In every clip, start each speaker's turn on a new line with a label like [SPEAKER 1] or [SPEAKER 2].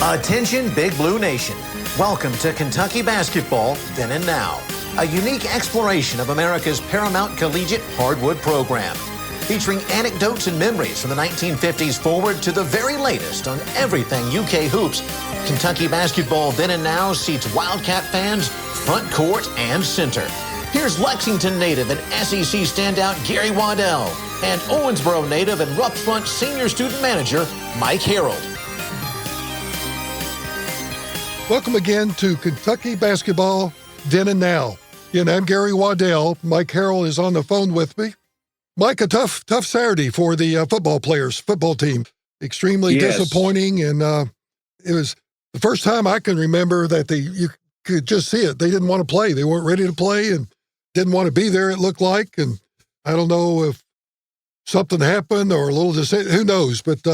[SPEAKER 1] Attention Big Blue Nation. Welcome to Kentucky Basketball Then and Now, a unique exploration of America's paramount collegiate hardwood program, featuring anecdotes and memories from the 1950s forward to the very latest on everything UK hoops. Kentucky Basketball Then and Now seats Wildcat fans front court and center. Here's Lexington native and SEC standout Gary Waddell and Owensboro native and Rupp Front senior student manager Mike Harreld.
[SPEAKER 2] Welcome again to Kentucky Basketball Then and Now. And I'm Gary Waddell. Mike Harreld is on the phone with me. Mike, a tough Saturday for the football team. Extremely disappointing, and it was the first time I can remember that you could just see it. They didn't want to play. They weren't ready to play and didn't want to be there, it looked like. And I don't know if something happened or a little who knows. But,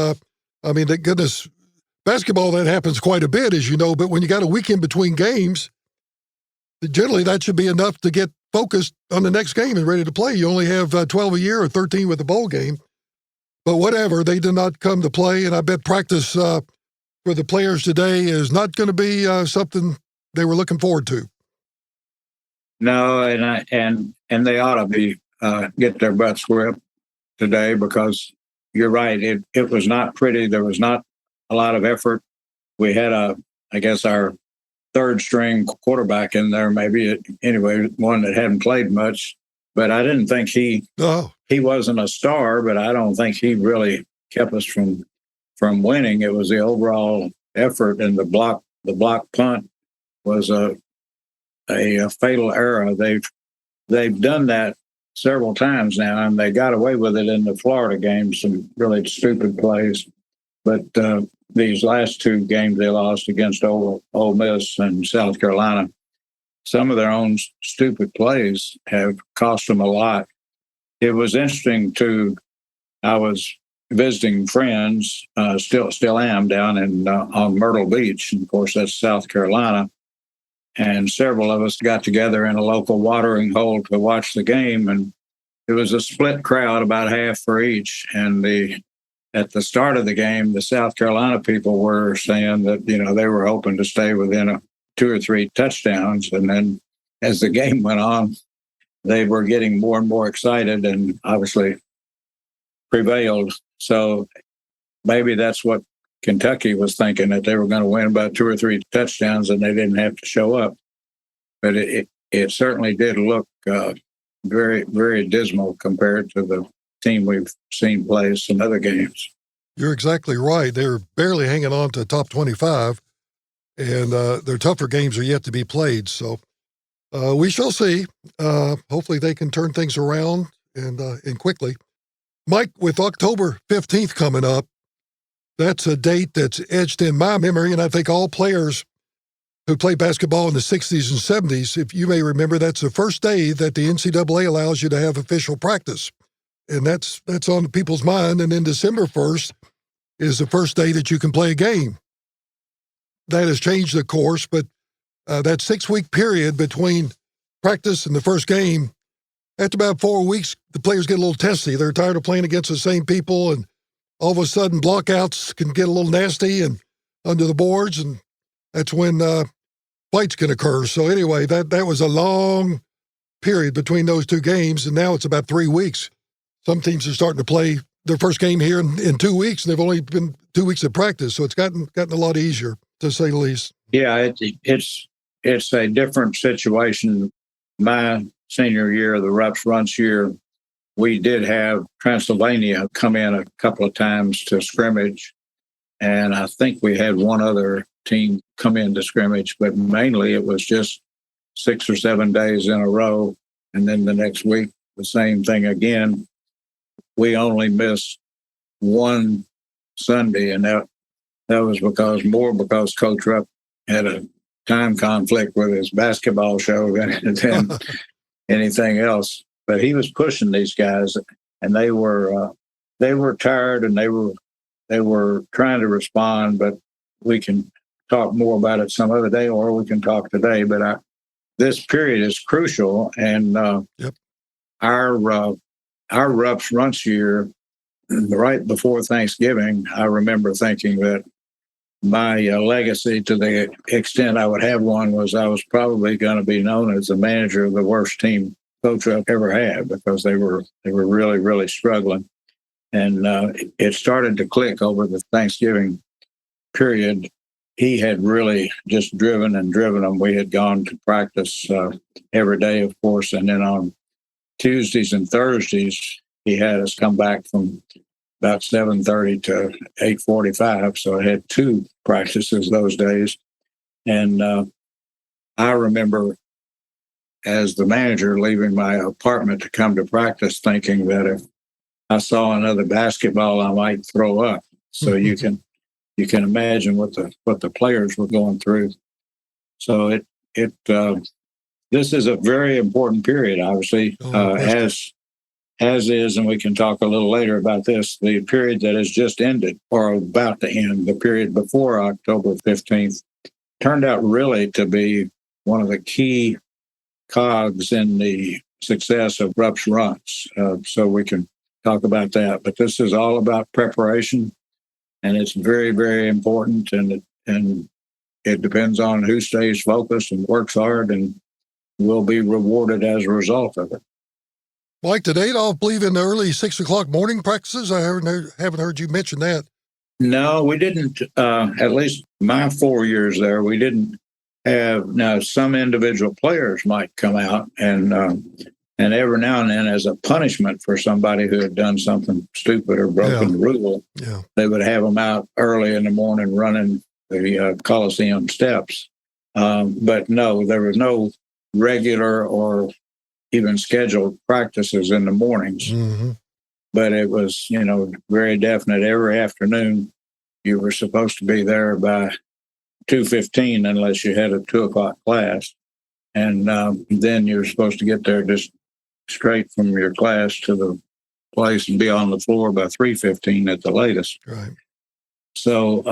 [SPEAKER 2] I mean, thank goodness, basketball, that happens quite a bit, as you know. But when you got a weekend between games, generally that should be enough to get focused on the next game and ready to play. You only have 12 a year or 13 with the bowl game. But whatever, they did not come to play. And I bet practice for the players today is not going to be something they were looking forward to.
[SPEAKER 3] No, and they ought to be get their butts whipped today, because you're right. It was not pretty. There was not a lot of effort. We had our third string quarterback in there, one that hadn't played much. But I didn't think he wasn't a star, but I don't think he really kept us from winning. It was the overall effort, and the block punt was a fatal error. They've done that several times now, and they got away with it in the Florida game, some really stupid plays. But these last two games they lost against Ole Miss and South Carolina, some of their own stupid plays have cost them a lot. It was interesting, too. I was visiting friends, still am, down on Myrtle Beach. And of course, that's South Carolina. And several of us got together in a local watering hole to watch the game. And it was a split crowd, about half for each. And at the start of the game, the South Carolina people were saying that, they were hoping to stay within 2 or 3 touchdowns. And then as the game went on, they were getting more and more excited and obviously prevailed. So maybe that's what Kentucky was thinking, that they were going to win about 2 or 3 touchdowns and they didn't have to show up. But it certainly did look very, very dismal compared to the team we've seen play some other games.
[SPEAKER 2] You're exactly right. They're barely hanging on to top 25, and their tougher games are yet to be played. So we shall see. Hopefully they can turn things around and quickly. Mike, with October 15th coming up, that's a date that's etched in my memory, and I think all players who played basketball in the 60s and 70s, if you may remember, that's the first day that the NCAA allows you to have official practice. And that's on people's mind. And then December 1st is the first day that you can play a game. That has changed, of course, but that 6-week period between practice and the first game, after about 4 weeks, the players get a little testy. They're tired of playing against the same people, and all of a sudden blockouts can get a little nasty and under the boards, and that's when fights can occur. So anyway, that was a long period between those two games, and now it's about 3 weeks. Some teams are starting to play their first game here in 2 weeks, and they've only been 2 weeks of practice, so it's gotten a lot easier, to say the least.
[SPEAKER 3] Yeah, it's a different situation. My senior year, the Rupp Front year, we did have Transylvania come in a couple of times to scrimmage, and I think we had one other team come in to scrimmage, but mainly it was just 6 or 7 days in a row, and then the next week, the same thing again. We only missed one Sunday, and that was because Coach Rupp had a time conflict with his basketball show than anything else. But he was pushing these guys, and they were tired, and they were trying to respond. But we can talk more about it some other day, or we can talk today. But this period is crucial, and our Rupp's Runts year, right before Thanksgiving, I remember thinking that my legacy, to the extent I would have one, was I was probably going to be known as the manager of the worst team Coach Rupp ever had, because they were really, really struggling. And it started to click over the Thanksgiving period. He had really just driven them. We had gone to practice every day, of course, and then on Tuesdays and Thursdays, he had us come back from about 7:30 to 8:45. So I had 2 practices those days. And I remember, as the manager, leaving my apartment to come to practice, thinking that if I saw another basketball, I might throw up. So you can imagine what the players were going through. So this is a very important period, obviously, as is, and we can talk a little later about this, the period that has just ended, or about to end, the period before October 15th, turned out really to be one of the key cogs in the success of Rupp's runs. So we can talk about that. But this is all about preparation, and it's very, very important, and it depends on who stays focused and works hard, and will be rewarded as a result of it.
[SPEAKER 2] Mike, did Adolph believe in the early 6 o'clock morning practices? I haven't heard you mention that.
[SPEAKER 3] No, we didn't. At least my 4 years there, we didn't have. Now, some individual players might come out, and every now and then, as a punishment for somebody who had done something stupid or broken the rule, they would have them out early in the morning running the Coliseum steps. But no, there was no regular or even scheduled practices in the mornings.
[SPEAKER 2] Mm-hmm.
[SPEAKER 3] But it was, very definite. Every afternoon, you were supposed to be there by 2:15, unless you had a 2 o'clock class. And then you were supposed to get there just straight from your class to the place and be on the floor by 3:15 at the latest.
[SPEAKER 2] Right.
[SPEAKER 3] So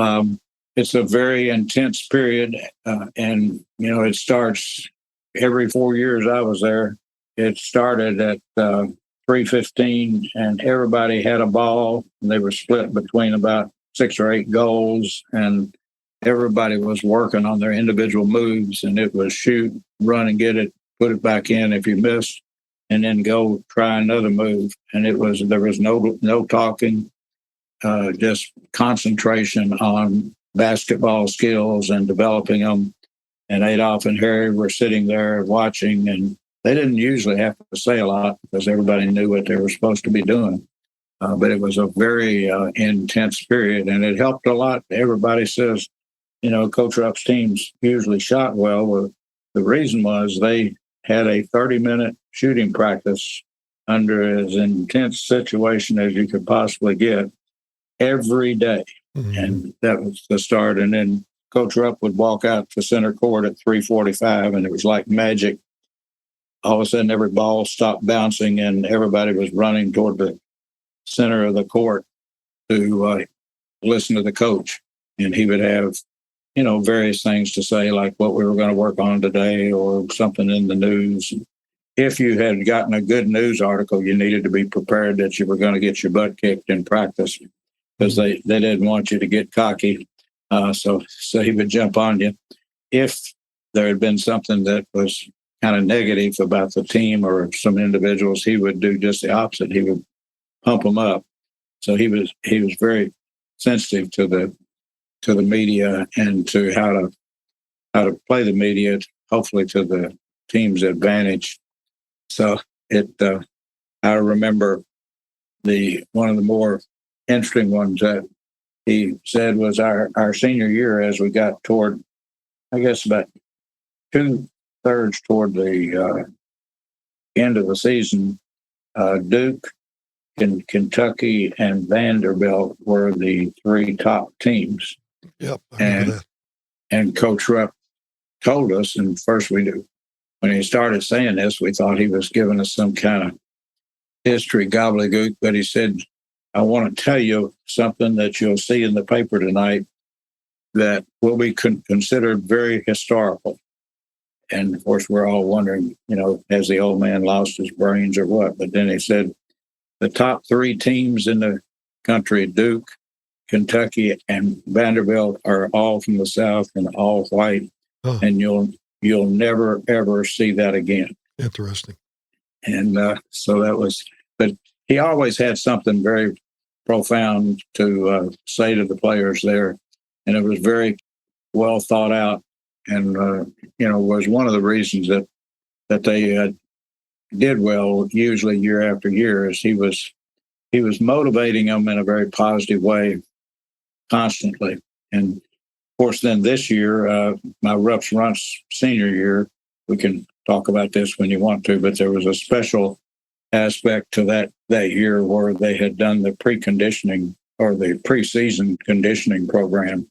[SPEAKER 3] it's a very intense period. And, it starts every 4 years I was there. It started at 3:15, and everybody had a ball, and they were split between about 6 or 8 goals, and everybody was working on their individual moves, and it was shoot, run and get it, put it back in if you missed, and then go try another move. And there was no talking, just concentration on basketball skills and developing them. And Adolph and Harry were sitting there watching, and they didn't usually have to say a lot because everybody knew what they were supposed to be doing. But it was a very intense period, and it helped a lot. Everybody says, Coach Rupp's teams usually shot well. Well, the reason was they had a 30-minute shooting practice under as intense situation as you could possibly get every day. Mm-hmm. And that was the start. And then Coach Rupp would walk out to center court at 3:45, and it was like magic. All of a sudden, every ball stopped bouncing, and everybody was running toward the center of the court to listen to the coach. And he would have, various things to say, like what we were going to work on today or something in the news. If you had gotten a good news article, you needed to be prepared that you were going to get your butt kicked in practice, because they didn't want you to get cocky. So he would jump on you. If there had been something that was kind of negative about the team or some individuals, he would do just the opposite. He would pump them up. So he was very sensitive to the media and to how to play the media, hopefully to the team's advantage. So I remember one of the more interesting ones that he said was our senior year, as we got toward, I guess, about 2/3 toward the end of the season. Duke, Kentucky, and Vanderbilt were the 3 top teams.
[SPEAKER 2] Yep, I remember that.
[SPEAKER 3] And Coach Rupp told us, and first when he started saying this, we thought he was giving us some kind of history gobbledygook, but he said, I want to tell you something that you'll see in the paper tonight that will be considered very historical. And, of course, we're all wondering, has the old man lost his brains or what? But then he said the top 3 teams in the country, Duke, Kentucky and Vanderbilt are all from the South and all white, and you'll never ever see that again.
[SPEAKER 2] Interesting.
[SPEAKER 3] And so that was, but he always had something very profound to say to the players there, and it was very well thought out, and was one of the reasons that they did well usually year after year, is he was motivating them in a very positive way constantly. And of course, then this year, my Rups Runts senior year, we can talk about this when you want to, but there was a special aspect to that year where they had done the preconditioning or the preseason conditioning program,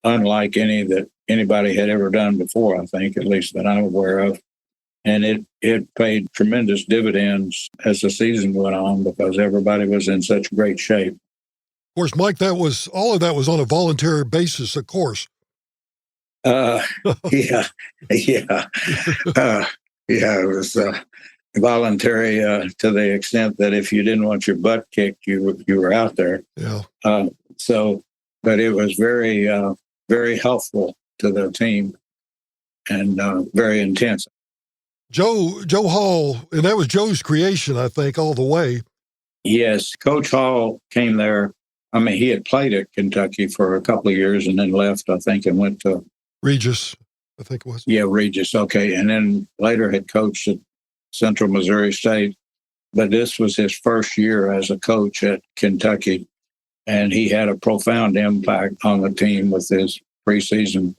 [SPEAKER 3] unlike any that anybody had ever done before, I think, at least that I'm aware of. And it paid tremendous dividends as the season went on because everybody was in such great shape.
[SPEAKER 2] Of course, Mike, all of that was on a voluntary basis, of course.
[SPEAKER 3] Yeah. It was voluntary to the extent that if you didn't want your butt kicked, you were out there.
[SPEAKER 2] Yeah.
[SPEAKER 3] But it was very, very helpful to the team and very intense.
[SPEAKER 2] Joe Hall, and that was Joe's creation, I think, all the way.
[SPEAKER 3] Yes, Coach Hall came there. I mean, he had played at Kentucky for a couple of years and then left, I think, and went to
[SPEAKER 2] Regis, I think it was.
[SPEAKER 3] Yeah, Regis. Okay. And then later had coached at Central Missouri State. But this was his first year as a coach at Kentucky. And he had a profound impact on the team with his preseason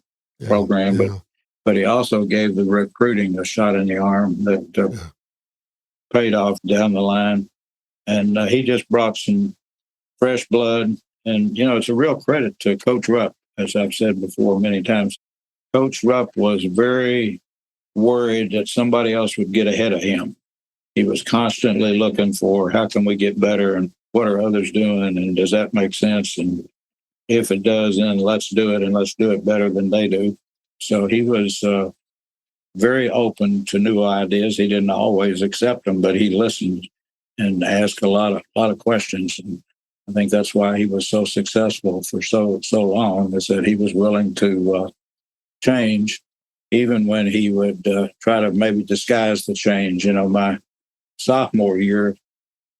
[SPEAKER 3] program. But he also gave the recruiting a shot in the arm that paid off down the line. And he just brought some fresh blood. And, it's a real credit to Coach Rupp, as I've said before many times. Coach Rupp was very worried that somebody else would get ahead of him. He was constantly looking for how can we get better and what are others doing and does that make sense? And if it does, then let's do it and let's do it better than they do. So he was very open to new ideas. He didn't always accept them, but he listened and asked a lot of questions. And I think that's why he was so successful for so long, is that he was willing to change, even when he would try to maybe disguise the change. My sophomore year,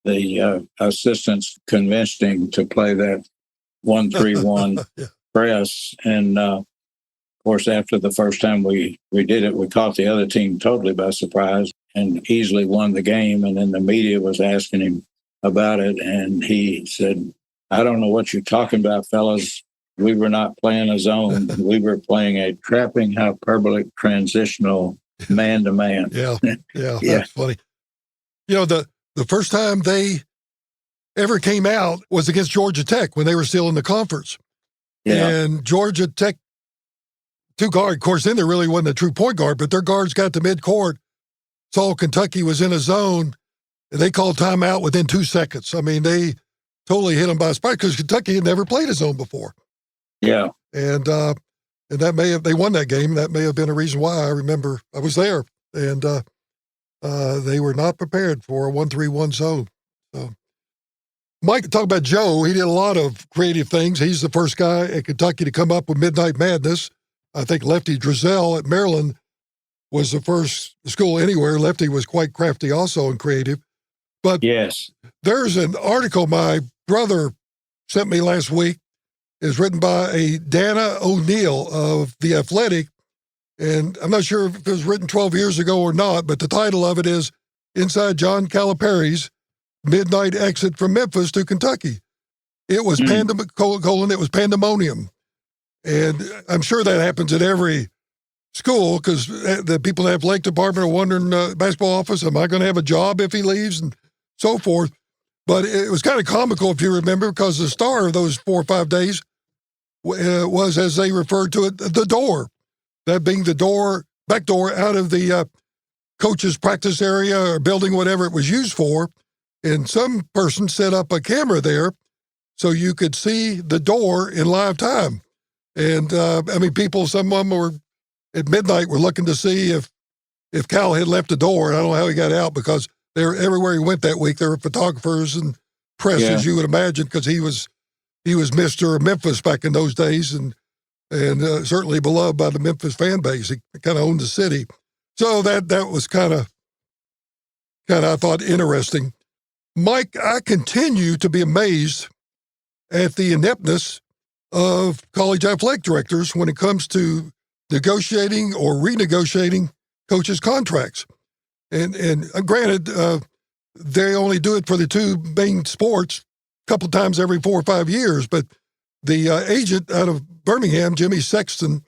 [SPEAKER 3] the assistants convinced him to play that 1-3-1 press. And of course, after the first time we did it, we caught the other team totally by surprise and easily won the game. And then the media was asking him about it. And he said, I don't know what you're talking about, fellas. We were not playing a zone. We were playing a trapping hyperbolic transitional man-to-man.
[SPEAKER 2] Yeah, that's funny. The first time they ever came out was against Georgia Tech when they were still in the conference. Yeah. And Georgia Tech, two guard, of course, then there really wasn't a true point guard, but their guards got to midcourt, saw Kentucky was in a zone, and they called timeout within 2 seconds. I mean, they totally hit them by surprise because Kentucky had never played a zone before.
[SPEAKER 3] Yeah.
[SPEAKER 2] And that they won that game. That may have been a reason why. I remember I was there, and they were not prepared for a 1-3-1 zone. So, Mike, talk about Joe. He did a lot of creative things. He's the first guy at Kentucky to come up with Midnight Madness. I think Lefty Driesell at Maryland was the first school anywhere. Lefty was quite crafty also and creative. But
[SPEAKER 3] yes,
[SPEAKER 2] there's an article my brother sent me last week. It's written by a Dana O'Neill of The Athletic. And I'm not sure if it was written 12 years ago or not, but the title of it is Inside John Calipari's Midnight Exit from Memphis to Kentucky. It was it was pandemonium. And I'm sure that happens at every school because the people in the athletic department are wondering, basketball office, am I going to have a job if he leaves and so forth. But it was kind of comical, if you remember, because the star of those 4 or 5 days was, as they referred to it, the door. That being the door, back door out of the coach's practice area or building, whatever it was used for. And some person set up a camera there so you could see the door in live time. And, people, some of them were at midnight were looking to see if Cal had left the door. And I don't know how he got out because everywhere he went that week, there were photographers and press, as you would imagine, because he was he was Mr. Memphis back in those days, and certainly beloved by the Memphis fan base. He kind of owned the city. So that was kind of, I thought, interesting. Mike, I continue to be amazed at the ineptness of college athletic directors when it comes to negotiating or renegotiating coaches' contracts. And granted, they only do it for the two main sports a couple times every 4 or 5 years, but the agent out of Birmingham, Jimmy Sexton,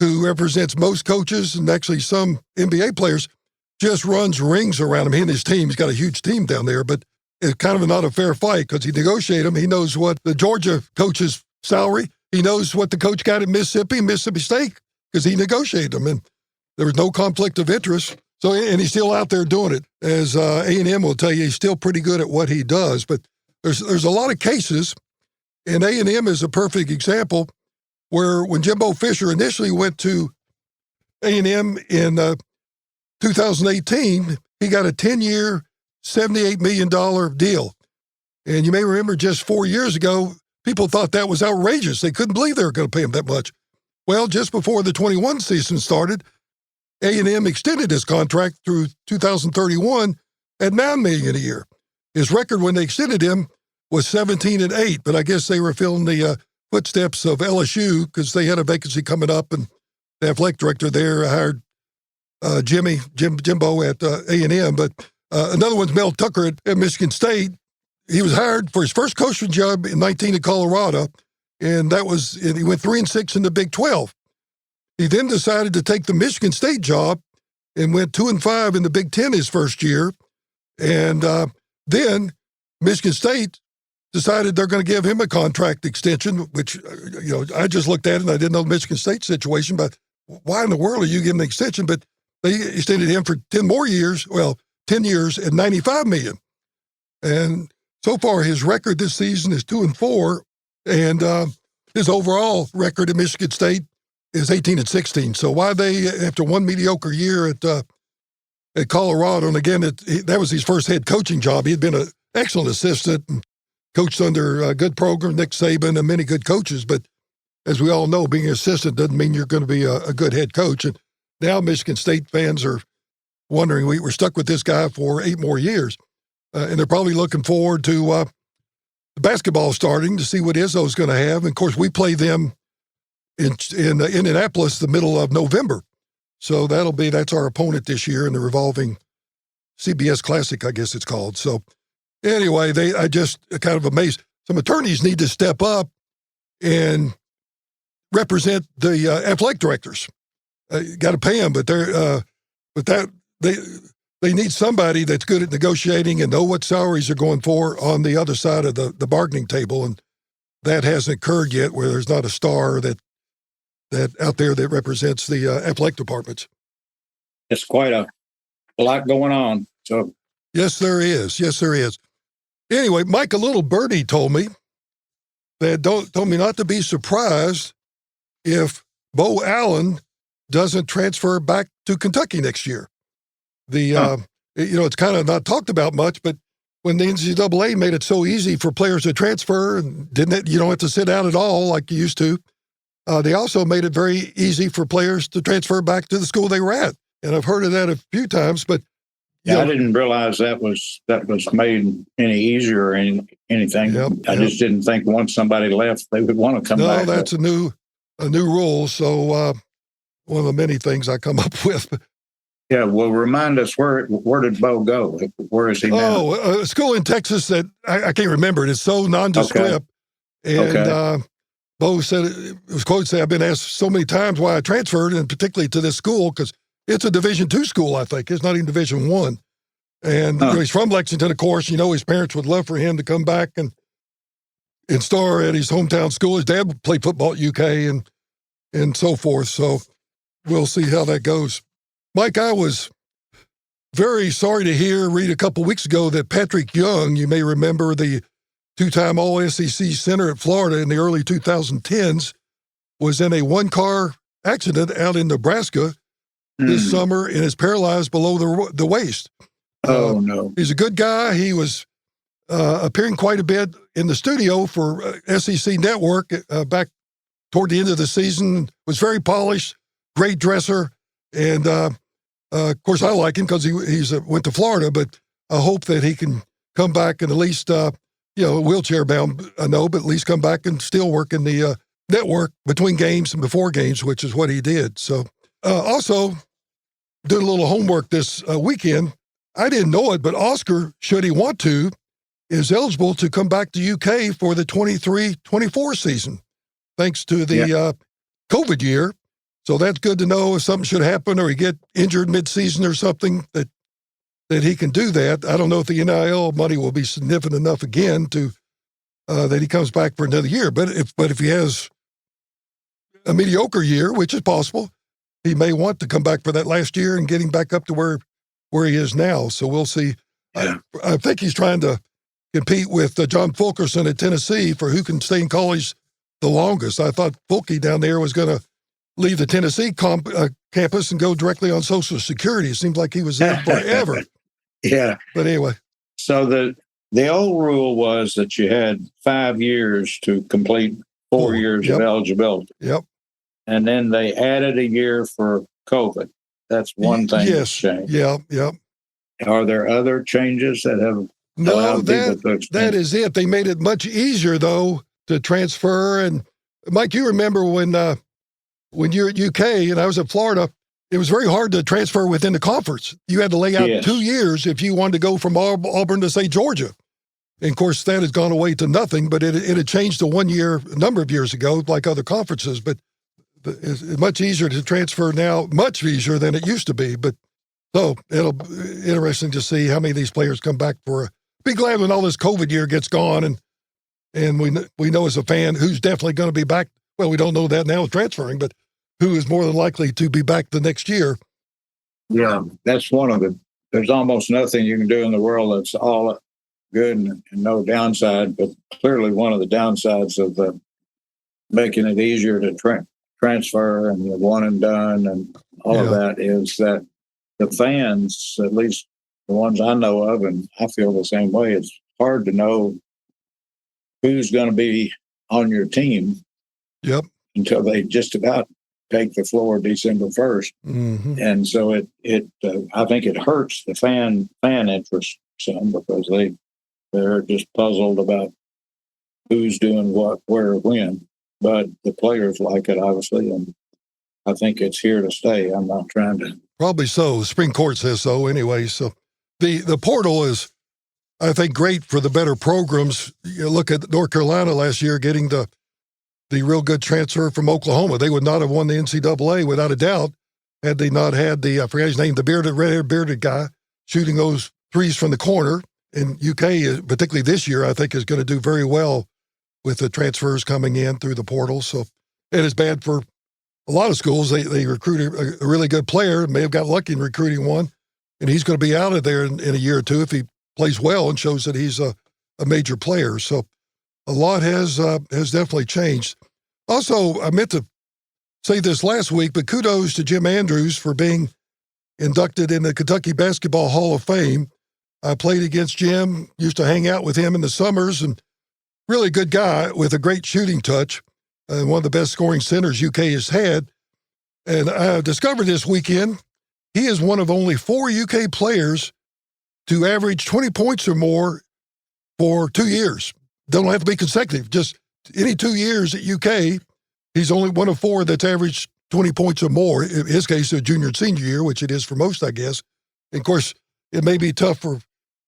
[SPEAKER 2] who represents most coaches and actually some NBA players, just runs rings around him. He and his team, he's got a huge team down there, but it's kind of not a fair fight because he negotiated them. He knows what the Georgia coach's salary. He knows what the coach got at Mississippi State, because he negotiated them, and there was no conflict of interest. So, and he's still out there doing it. As A&M will tell you, he's still pretty good at what he does. But there's a lot of cases, and A&M is a perfect example, where when Jimbo Fisher initially went to A&M in 2018, he got a 10-year, $78 million deal. And you may remember just 4 years ago, people thought that was outrageous. They couldn't believe they were going to pay him that much. Well, just before the 21 season started, A&M extended his contract through 2031 at $9 million a year. His record when they extended him was 17-8, but I guess they were filling the footsteps of LSU because they had a vacancy coming up, and the athletic director there hired Jimbo at A&M. But another one's Mel Tucker at Michigan State. He was hired for his first coaching job in 19 at Colorado, and he went 3-6 in the Big 12. He then decided to take the Michigan State job and went 2-5 in the Big 10 his first year. And then Michigan State decided they're going to give him a contract extension, which, I just looked at it and I didn't know the Michigan State situation, but why in the world are you giving an extension? But they extended him for 10 years at $95 million. And so far his record this season is 2-4, and his overall record at Michigan State is 18-16. So why they, after one mediocre year at Colorado, and again, that was his first head coaching job. He had been an excellent assistant and coached under a good program, Nick Saban, and many good coaches. But as we all know, being an assistant doesn't mean you're going to be a good head coach. And now Michigan State fans are wondering, we're stuck with this guy for 8 more years. And they're probably looking forward to the basketball starting to see what Izzo's going to have. And of course, we play them in Indianapolis the middle of November. So that's our opponent this year in the revolving CBS Classic, I guess it's called. So anyway, I just kind of amazed. Some attorneys need to step up and represent the athletic directors. Got to pay them, but they need somebody that's good at negotiating and know what salaries they're going for on the other side of the bargaining table. And that hasn't occurred yet, where there's not a star that out there that represents the athletic departments.
[SPEAKER 3] It's quite a lot going on. So
[SPEAKER 2] yes, there is. Yes, there is. Anyway, Mike, a little birdie told me told me not to be surprised if Bo Allen doesn't transfer back to Kentucky next year. It's kind of not talked about much, but when the NCAA made it so easy for players to transfer and you don't have to sit out at all like you used to, they also made it very easy for players to transfer back to the school they were at. And I've heard of that a few times, but
[SPEAKER 3] I didn't realize that was made any easier or anything.
[SPEAKER 2] Yep,
[SPEAKER 3] I just didn't think once somebody left, they would want to come back.
[SPEAKER 2] No, that's a new rule. So one of the many things I come up with.
[SPEAKER 3] Yeah, well, remind us where did Bo go? Where is he now?
[SPEAKER 2] Oh, a school in Texas that I can't remember it. It's so nondescript. Okay. And Bo said, it was quoted say, I've been asked so many times why I transferred, and particularly to this school, because it's a Division II school, I think. It's not even Division I. And he's from Lexington, of course. His parents would love for him to come back and star at his hometown school. His dad played football at UK and so forth. So we'll see how that goes. Mike, I was very sorry to read a couple weeks ago that Patrick Young, you may remember the 2-time All-SEC center at Florida in the early 2010s, was in a one-car accident out in Nebraska this summer and is paralyzed below the waist.
[SPEAKER 3] Oh, no.
[SPEAKER 2] He's a good guy. He was appearing quite a bit in the studio for SEC Network back toward the end of the season. Was very polished, great dresser, and of course I like him because he's went to Florida. But I hope that he can come back and at least wheelchair bound, I know, but at least come back and still work in the network between games and before games, which is what he did. So also did a little homework this weekend. I didn't know it, but Oscar, should he want to, is eligible to come back to UK for the 23-24 season, thanks to the COVID year. So that's good to know if something should happen or he get injured mid-season or something that he can do that. I don't know if the NIL money will be significant enough again to that he comes back for another year. But if he has a mediocre year, which is possible, he may want to come back for that last year and get him back up to where he is now. So we'll see.
[SPEAKER 3] Yeah.
[SPEAKER 2] I think he's trying to compete with John Fulkerson at Tennessee for who can stay in college the longest. I thought Fulke down there was going to leave the Tennessee campus and go directly on Social Security. It seemed like he was there forever.
[SPEAKER 3] Yeah.
[SPEAKER 2] But anyway.
[SPEAKER 3] So the old rule was that you had 5 years to complete 4 years of eligibility.
[SPEAKER 2] Yep.
[SPEAKER 3] And then they added a year for COVID. That's one thing that's changed.
[SPEAKER 2] Yeah, yeah.
[SPEAKER 3] Are there other changes that have allowed people to extend?
[SPEAKER 2] That is it. They made it much easier, though, to transfer. And, Mike, you remember when you're at UK and I was at Florida, it was very hard to transfer within the conference. You had to lay out 2 years if you wanted to go from Auburn to, say, Georgia. And, of course, that has gone away to nothing, but it had changed to 1 year a number of years ago, like other conferences. But it's much easier to transfer now, much easier than it used to be. But so it'll be interesting to see how many of these players come back for. Be glad when all this COVID year gets gone, and we know as a fan who's definitely going to be back. Well, we don't know that now with transferring, but who is more than likely to be back the next year.
[SPEAKER 3] Yeah, that's one of the. There's almost nothing you can do in the world that's all good and no downside. But clearly, one of the downsides of making it easier to transfer and the one and done and all of that is that the fans, at least the ones I know of, and I feel the same way, it's hard to know who's going to be on your team until they just about take the floor December 1st. Mm-hmm. And so I think it hurts the fan interest some because they're just puzzled about who's doing what, where, when. But the players like it, obviously, and I think it's here to stay. I'm not trying to.
[SPEAKER 2] Probably so. The Supreme Court says so anyway. So the portal is, I think, great for the better programs. You look at North Carolina last year getting the real good transfer from Oklahoma. They would not have won the NCAA without a doubt had they not had I forget his name, the red-haired bearded guy shooting those threes from the corner. And UK, particularly this year, I think is going to do very well with the transfers coming in through the portal. So it is bad for a lot of schools. They recruited a really good player, may have got lucky in recruiting one, and he's going to be out of there in a year or two if he plays well and shows that he's a major player. So a lot has definitely changed. Also, I meant to say this last week, but kudos to Jim Andrews for being inducted in the Kentucky Basketball Hall of Fame. I played against Jim, used to hang out with him in the summers, and really good guy with a great shooting touch, one of the best scoring centers UK has had. And I discovered this weekend, he is one of only 4 UK players to average 20 points or more for 2 years. Don't have to be consecutive, just any 2 years at UK, he's only one of 4 that's averaged 20 points or more. In his case, a junior and senior year, which it is for most, I guess. And of course, it may be tough for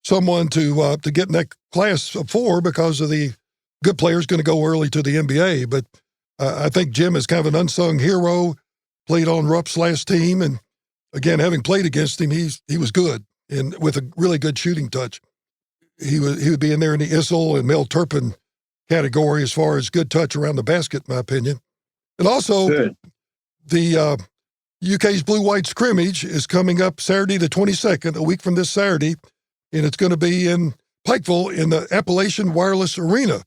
[SPEAKER 2] someone to get in that class of 4 because of the good players going to go early to the NBA. But I think Jim is kind of an unsung hero, played on Rupp's last team. And again, having played against him, he was good and with a really good shooting touch. He would be in there in the Issel and Mel Turpin category as far as good touch around the basket, in my opinion. And also, the UK's Blue-White scrimmage is coming up Saturday the 22nd, a week from this Saturday, and it's going to be in Pikeville in the Appalachian Wireless Arena.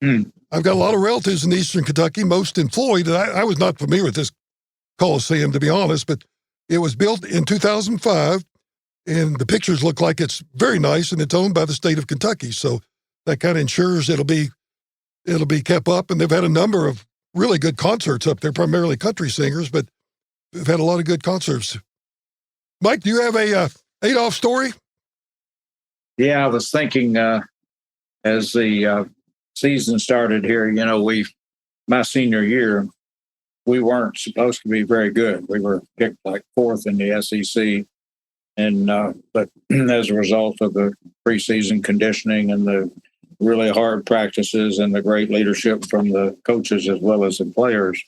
[SPEAKER 2] I've got a lot of relatives in eastern Kentucky, most in Floyd, and I was not familiar with this Coliseum, to be honest, but it was built in 2005 and the pictures look like it's very nice, and it's owned by the state of Kentucky. So that kind of ensures it'll be kept up. And they've had a number of really good concerts up there, primarily country singers, but they've had a lot of good concerts. Mike, do you have a Adolph story?
[SPEAKER 3] Yeah, I was thinking as the season started here, my senior year, we weren't supposed to be very good. We were picked like fourth in the SEC. And but as a result of the preseason conditioning and the really hard practices and the great leadership from the coaches as well as the players,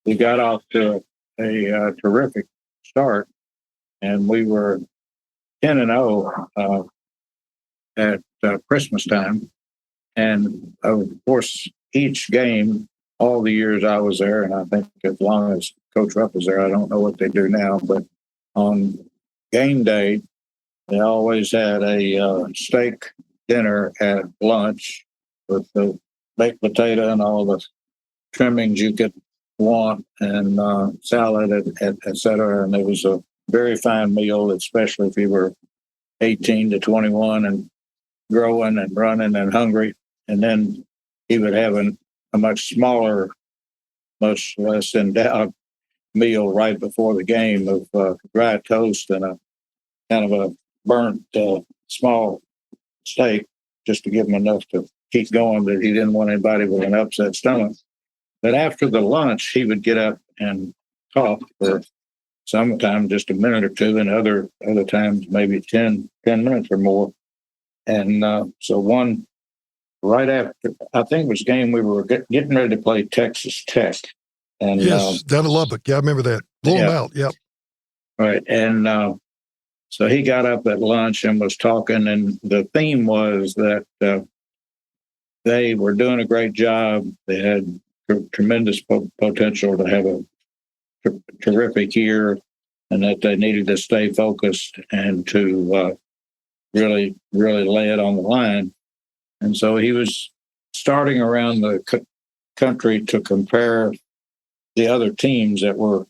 [SPEAKER 3] we got off to a terrific start, and we were 10-0 at Christmas time. And of course, each game, all the years I was there, and I think as long as Coach Rupp was there, I don't know what they do now, but on game day, they always had a steak dinner at lunch with the baked potato and all the trimmings you could want, and salad, et cetera. And it was a very fine meal, especially if you were 18 to 21 and growing and running and hungry. And then he would have a much smaller, much less endowed meal right before the game of dry toast and a kind of a burnt small steak, just to give him enough to keep going, but he didn't want anybody with an upset stomach. But after the lunch, he would get up and talk for sometimes just a minute or two, and other times maybe 10 minutes or more. And so one, right after, I think it was a game we were getting ready to play Texas Tech. And
[SPEAKER 2] yes, down in Lubbock. Yeah, I remember that. Blow them out, yep.
[SPEAKER 3] Right. And so he got up at lunch and was talking, and the theme was that they were doing a great job. They had tremendous potential to have a terrific year, and that they needed to stay focused and to really, really lay it on the line. And so he was starting around the country to compare the other teams that were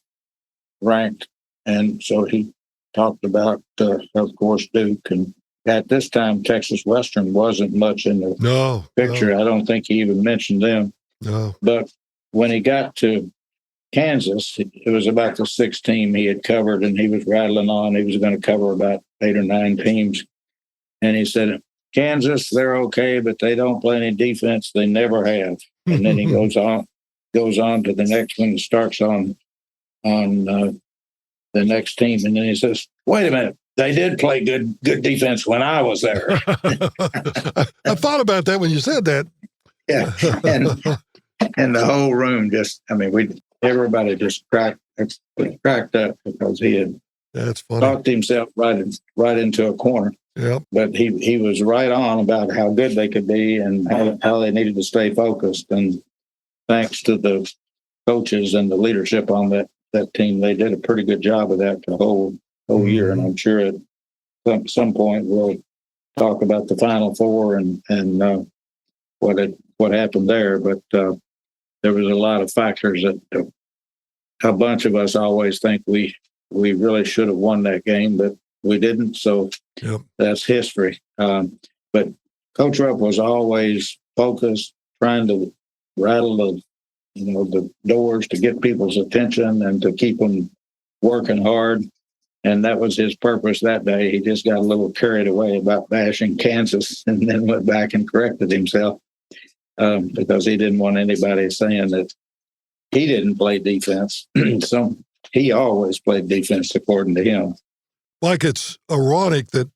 [SPEAKER 3] ranked. And so he talked about, of course, Duke. And at this time, Texas Western wasn't much in the picture. No. I don't think he even mentioned them.
[SPEAKER 2] No.
[SPEAKER 3] But when he got to Kansas, it was about the sixth team he had covered, and he was rattling on. He was going to cover about 8 or 9 teams. And he said, Kansas, they're okay, but they don't play any defense. They never have. And then he goes on to the next one and starts on the next team. And then he says, wait a minute, they did play good defense when I was there.
[SPEAKER 2] I thought about that when you said that.
[SPEAKER 3] Yeah. And the whole room everybody just cracked up because he had talked himself right into a corner.
[SPEAKER 2] Yep.
[SPEAKER 3] But he was right on about how good they could be and how they needed to stay focused. And thanks to the coaches and the leadership on that team, they did a pretty good job of that the whole year. And I'm sure at some point we'll talk about the Final Four and what happened there. But there was a lot of factors that a bunch of us always think we really should have won that game, but we didn't. So that's history. But Coach Rupp was always focused, trying to rattle the doors to get people's attention and to keep them working hard. And that was his purpose that day. He just got a little carried away about bashing Kansas and then went back and corrected himself because he didn't want anybody saying that he didn't play defense. So he always played defense according to him.
[SPEAKER 2] Like, it's ironic that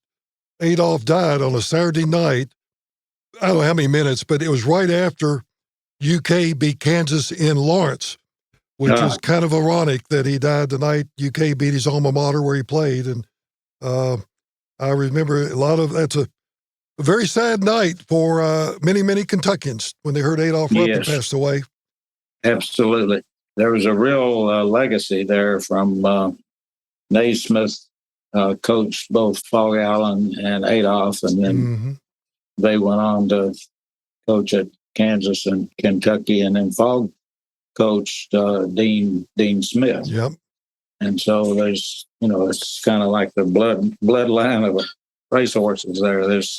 [SPEAKER 2] Adolph died on a Saturday night. I don't know how many minutes, but it was right after UK beat Kansas in Lawrence, which is kind of ironic that he died the night UK beat his alma mater where he played. And I remember that's a very sad night for many, many Kentuckians when they heard Adolph Rupp had passed away.
[SPEAKER 3] Absolutely. There was a real legacy there from Naismith, coached both Fog Allen and Adolph, and then they went on to coach at Kansas and Kentucky, and then Fog coached Dean Smith.
[SPEAKER 2] Yep.
[SPEAKER 3] And so there's, it's kind of like the bloodline of race horses there. There's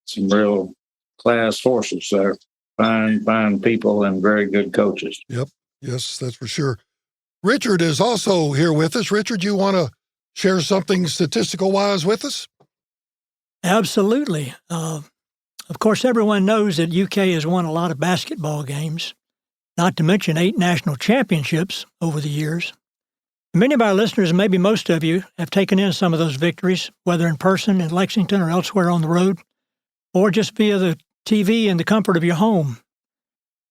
[SPEAKER 3] some real class horses there. Fine people and very good coaches.
[SPEAKER 2] Yep. Yes, that's for sure. Richard is also here with us. Richard, you want to share something statistical-wise with us?
[SPEAKER 4] Absolutely. Of course, everyone knows that UK has won a lot of basketball games, not to mention 8 national championships over the years. Many of our listeners, maybe most of you, have taken in some of those victories, whether in person in Lexington or elsewhere on the road, or just via the TV in the comfort of your home.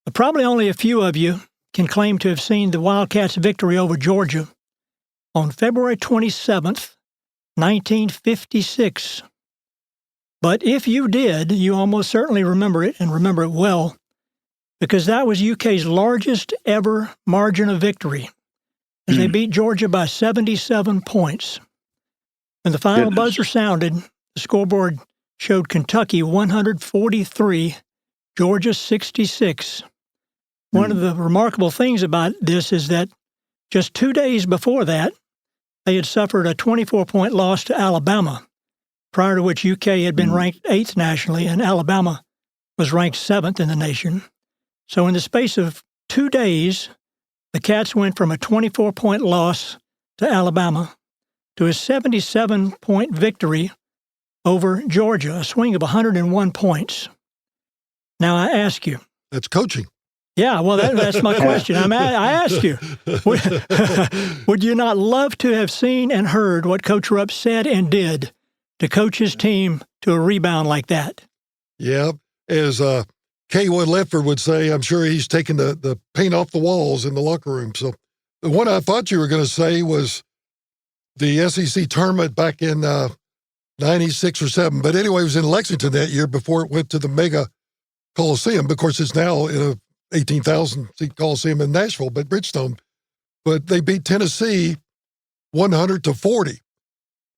[SPEAKER 4] But probably only a few of you can claim to have seen the Wildcats' victory over Georgia on February 27th, 1956. But if you did, you almost certainly remember it, and remember it well, because that was UK's largest ever margin of victory, as they beat Georgia by 77 points. When the final buzzer sounded, the scoreboard showed Kentucky 143, Georgia 66. One of the remarkable things about this is that just 2 days before that, they had suffered a 24-point loss to Alabama, prior to which UK had been ranked 8th nationally, and Alabama was ranked 7th in the nation. So in the space of 2 days, the Cats went from a 24-point loss to Alabama to a 77-point victory over Georgia, a swing of 101 points. Now I ask you.
[SPEAKER 2] That's coaching.
[SPEAKER 4] Yeah, well, that's my question. I ask you, would you not love to have seen and heard what Coach Rupp said and did to coach his team to a rebound like that?
[SPEAKER 2] Yeah, as K. Wood Ledford would say, I'm sure he's taking the paint off the walls in the locker room. So the one I thought you were going to say was the SEC tournament back in 96 or 7. But anyway, it was in Lexington that year before it went to the Mega Coliseum. Of course, it's now in a 18,000-seat Coliseum in Nashville, but Bridgestone. But they beat Tennessee 100-40.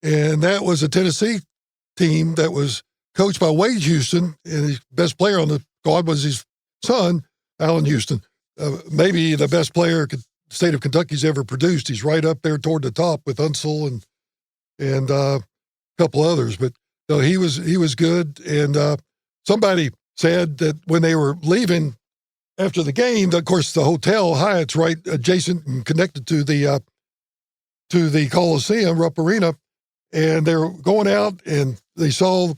[SPEAKER 2] And that was a Tennessee team that was coached by Wade Houston, and his best player on the squad was his son, Allen Houston. Maybe the best player the state of Kentucky's ever produced. He's right up there toward the top with Unseld and a couple others. But no, he was good. And somebody said that when they were leaving after the game, of course, the hotel Hyatt's right adjacent and connected to the Coliseum, Rupp Arena, and they were going out and they saw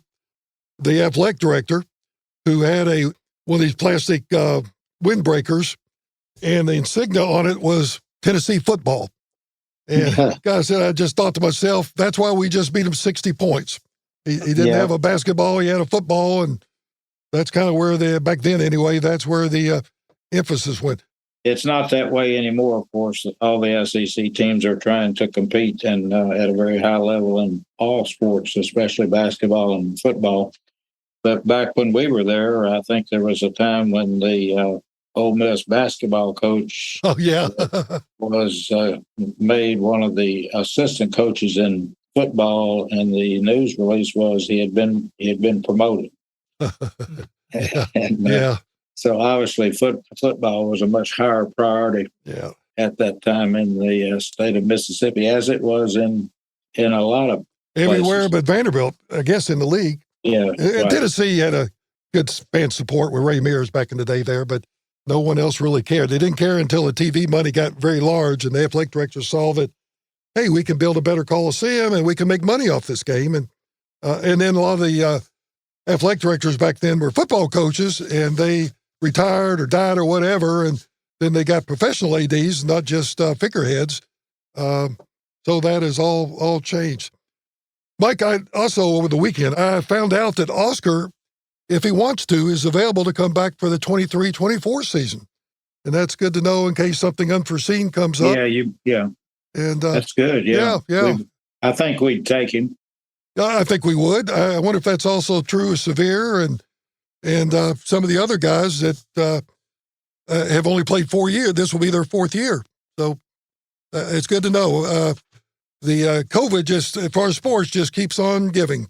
[SPEAKER 2] the athletic director who had one of these plastic windbreakers, and the insignia on it was Tennessee football. And the guy said, I just thought to myself, that's why we just beat him 60 points. He didn't have a basketball, he had a football, and that's kind of where back then anyway, that's where the emphasis went.
[SPEAKER 3] It's not that way anymore, of course. All the SEC teams are trying to compete and at a very high level in all sports, especially basketball and football. But back when we were there, I think there was a time when the Ole Miss basketball coach was made one of the assistant coaches in football, and the news release was he had been promoted. So obviously football was a much higher priority at that time in the state of Mississippi, as it was in a lot of
[SPEAKER 2] everywhere
[SPEAKER 3] places.
[SPEAKER 2] but Vanderbilt, I guess, in the league.
[SPEAKER 3] Yeah,
[SPEAKER 2] and Tennessee had a good fan support with Ray Mears back in the day there, but no one else really cared. They didn't care until the TV money got very large, and the athletic director saw that, hey, we can build a better Coliseum and we can make money off this game. And then a lot of the athletic directors back then were football coaches, and they retired or died or whatever, and then they got professional ADs, not just figureheads. So that has all changed. Mike, I also, over the weekend, I found out that Oscar, if he wants to, is available to come back for the 23-24 season. And that's good to know in case something unforeseen comes up. And that's good. Yeah.
[SPEAKER 3] I think we'd take him.
[SPEAKER 2] I think we would. I wonder if that's also true of Sevier and some of the other guys that have only played 4 years. This will be their 4th year. So it's good to know. The COVID, just as far as sports, just keeps on giving.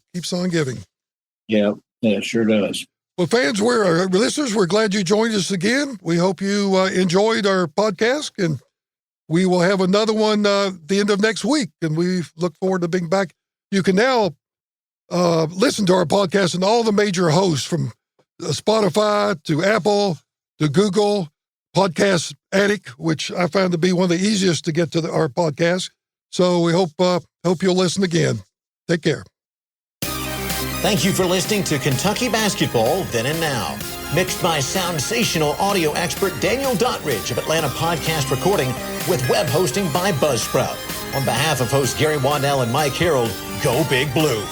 [SPEAKER 3] Yeah, it sure does.
[SPEAKER 2] Well, fans, listeners, we're glad you joined us again. We hope you enjoyed our podcast, and we will have another one the end of next week, and we look forward to being back. You can now listen to our podcast and all the major hosts from Spotify to Apple to Google, Podcast Addict, which I found to be one of the easiest to get to our podcast. So we hope you'll listen again. Take care.
[SPEAKER 1] Thank you for listening to Kentucky Basketball Then and Now. Mixed by sensational audio expert Daniel Dottridge of Atlanta Podcast Recording with web hosting by Buzzsprout. On behalf of hosts Gary Waddell and Mike Harreld, go Big Blue.